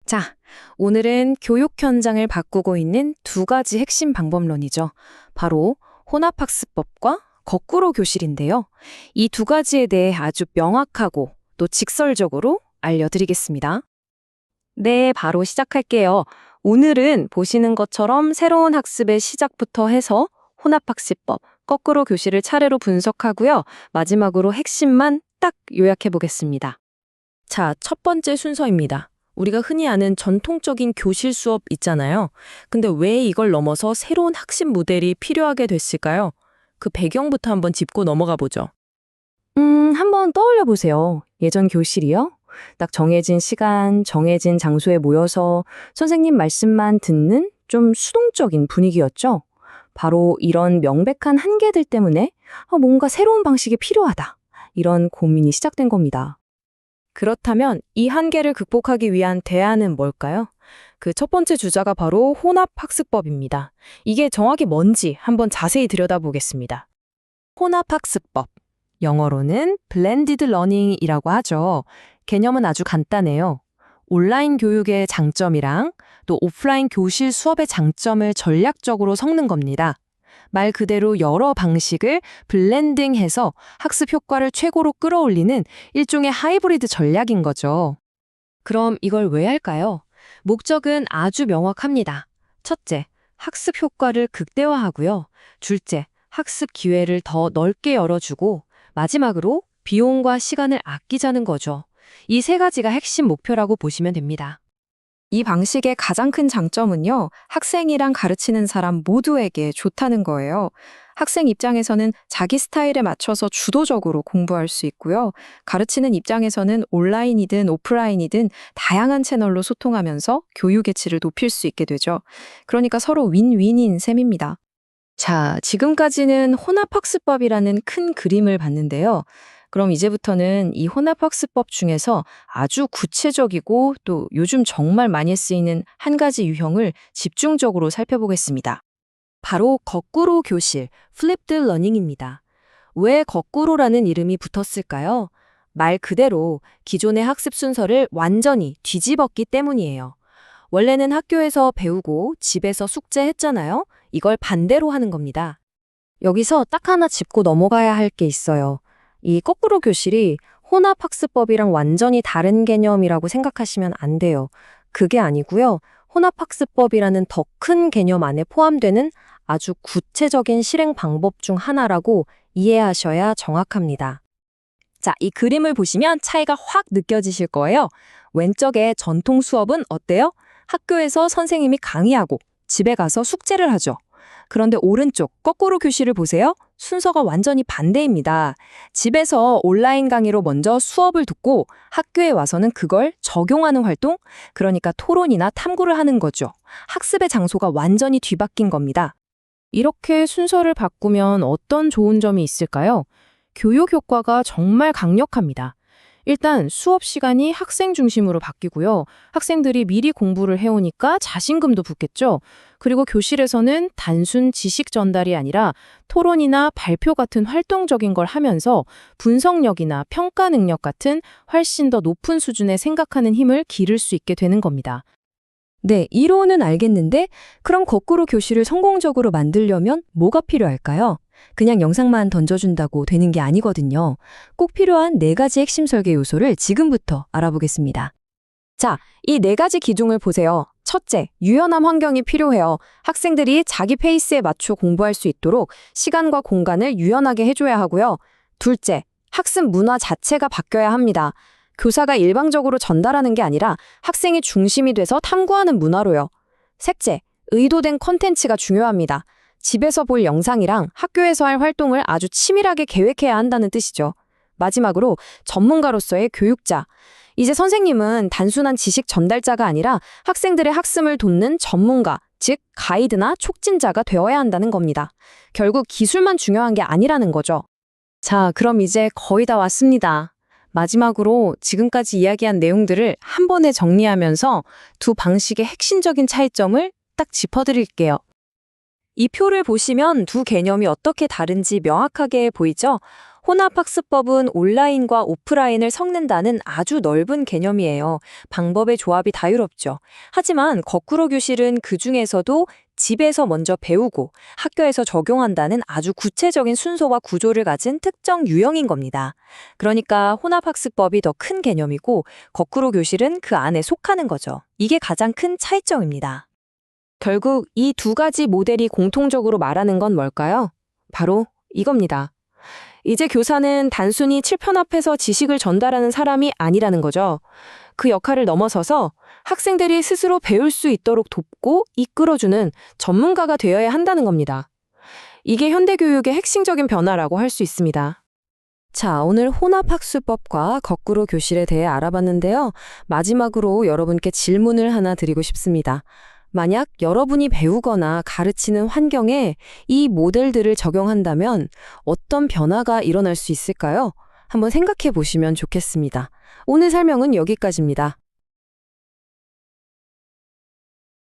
자, 오늘은 교육 현장을 바꾸고 있는 두 가지 핵심 방법론이죠. 바로 혼합학습법과 거꾸로 교실인데요. 이 두 가지에 대해 아주 명확하고 또 직설적으로 알려드리겠습니다. 네, 바로 시작할게요. 오늘은 보시는 것처럼 새로운 학습의 시작부터 해서 혼합학습법, 거꾸로 교실을 차례로 분석하고요. 마지막으로 핵심만 딱 요약해 보겠습니다. 자, 첫 번째 순서입니다. 우리가 흔히 아는 전통적인 교실 수업 있잖아요. 근데 왜 이걸 넘어서 새로운 학습 모델이 필요하게 됐을까요? 그 배경부터 한번 짚고 넘어가 보죠. 한번 떠올려 보세요. 예전 교실이요? 딱 정해진 시간, 정해진 장소에 모여서 선생님 말씀만 듣는 좀 수동적인 분위기였죠. 바로 이런 명백한 한계들 때문에 뭔가 새로운 방식이 필요하다. 이런 고민이 시작된 겁니다. 그렇다면 이 한계를 극복하기 위한 대안은 뭘까요? 그 첫 번째 주자가 바로 혼합학습법입니다. 이게 정확히 뭔지 한번 자세히 들여다보겠습니다. 혼합학습법, 영어로는 blended learning이라고 하죠. 개념은 아주 간단해요. 온라인 교육의 장점이랑 또 오프라인 교실 수업의 장점을 전략적으로 섞는 겁니다. 말 그대로 여러 방식을 블렌딩해서 학습 효과를 최고로 끌어올리는 일종의 하이브리드 전략인 거죠. 그럼 이걸 왜 할까요? 목적은 아주 명확합니다. 첫째, 학습 효과를 극대화하고요. 둘째, 학습 기회를 더 넓게 열어주고 마지막으로 비용과 시간을 아끼자는 거죠. 이 세 가지가 핵심 목표라고 보시면 됩니다. 이 방식의 가장 큰 장점은요, 학생이랑 가르치는 사람 모두에게 좋다는 거예요. 학생 입장에서는 자기 스타일에 맞춰서 주도적으로 공부할 수 있고요. 가르치는 입장에서는 온라인이든 오프라인이든 다양한 채널로 소통하면서 교육의 질을 높일 수 있게 되죠. 그러니까 서로 윈윈인 셈입니다. 자, 지금까지는 혼합학습법이라는 큰 그림을 봤는데요. 그럼 이제부터는 이 혼합학습법 중에서 아주 구체적이고 또 요즘 정말 많이 쓰이는 한 가지 유형을 집중적으로 살펴보겠습니다. 바로 거꾸로 교실, flipped learning입니다. 왜 거꾸로라는 이름이 붙었을까요? 말 그대로 기존의 학습 순서를 완전히 뒤집었기 때문이에요. 원래는 학교에서 배우고 집에서 숙제했잖아요. 이걸 반대로 하는 겁니다. 여기서 딱 하나 짚고 넘어가야 할 게 있어요. 이 거꾸로 교실이 혼합학습법이랑 완전히 다른 개념이라고 생각하시면 안 돼요. 그게 아니고요. 혼합학습법이라는 더 큰 개념 안에 포함되는 아주 구체적인 실행 방법 중 하나라고 이해하셔야 정확합니다. 자, 이 그림을 보시면 차이가 확 느껴지실 거예요. 왼쪽의 전통 수업은 어때요? 학교에서 선생님이 강의하고 집에 가서 숙제를 하죠. 그런데 오른쪽 거꾸로 교실을 보세요. 순서가 완전히 반대입니다. 집에서 온라인 강의로 먼저 수업을 듣고 학교에 와서는 그걸 적용하는 활동, 그러니까 토론이나 탐구를 하는 거죠. 학습의 장소가 완전히 뒤바뀐 겁니다. 이렇게 순서를 바꾸면 어떤 좋은 점이 있을까요? 교육 효과가 정말 강력합니다. 일단 수업 시간이 학생 중심으로 바뀌고요. 학생들이 미리 공부를 해오니까 자신감도 붙겠죠. 그리고 교실에서는 단순 지식 전달이 아니라 토론이나 발표 같은 활동적인 걸 하면서 분석력이나 평가 능력 같은 훨씬 더 높은 수준의 생각하는 힘을 기를 수 있게 되는 겁니다. 네, 이론은 알겠는데 그럼 거꾸로 교실을 성공적으로 만들려면 뭐가 필요할까요? 그냥 영상만 던져준다고 되는 게 아니거든요. 꼭 필요한 4가지 핵심 설계 요소를 지금부터 알아보겠습니다. 자, 이 4가지 기둥을 보세요. 첫째, 유연한 환경이 필요해요. 학생들이 자기 페이스에 맞춰 공부할 수 있도록 시간과 공간을 유연하게 해줘야 하고요. 둘째, 학습 문화 자체가 바뀌어야 합니다. 교사가 일방적으로 전달하는 게 아니라 학생이 중심이 돼서 탐구하는 문화로요. 셋째, 의도된 콘텐츠가 중요합니다. 집에서 볼 영상이랑 학교에서 할 활동을 아주 치밀하게 계획해야 한다는 뜻이죠. 마지막으로 전문가로서의 교육자. 이제 선생님은 단순한 지식 전달자가 아니라 학생들의 학습을 돕는 전문가, 즉 가이드나 촉진자가 되어야 한다는 겁니다. 결국 기술만 중요한 게 아니라는 거죠. 자, 그럼 이제 거의 다 왔습니다. 마지막으로 지금까지 이야기한 내용들을 한 번에 정리하면서 두 방식의 핵심적인 차이점을 딱 짚어드릴게요. 이 표를 보시면 두 개념이 어떻게 다른지 명확하게 보이죠? 혼합학습법은 온라인과 오프라인을 섞는다는 아주 넓은 개념이에요. 방법의 조합이 자유롭죠. 하지만 거꾸로 교실은 그 중에서도 집에서 먼저 배우고 학교에서 적용한다는 아주 구체적인 순서와 구조를 가진 특정 유형인 겁니다. 그러니까 혼합학습법이 더 큰 개념이고 거꾸로 교실은 그 안에 속하는 거죠. 이게 가장 큰 차이점입니다. 결국 이 두 가지 모델이 공통적으로 말하는 건 뭘까요? 바로 이겁니다. 이제 교사는 단순히 칠판 앞에서 지식을 전달하는 사람이 아니라는 거죠. 그 역할을 넘어서서 학생들이 스스로 배울 수 있도록 돕고 이끌어주는 전문가가 되어야 한다는 겁니다. 이게 현대교육의 핵심적인 변화라고 할 수 있습니다. 자, 오늘 혼합학습법과 거꾸로 교실에 대해 알아봤는데요. 마지막으로 여러분께 질문을 하나 드리고 싶습니다. 만약 여러분이 배우거나 가르치는 환경에 이 모델들을 적용한다면 어떤 변화가 일어날 수 있을까요? 한번 생각해 보시면 좋겠습니다. 오늘 설명은 여기까지입니다.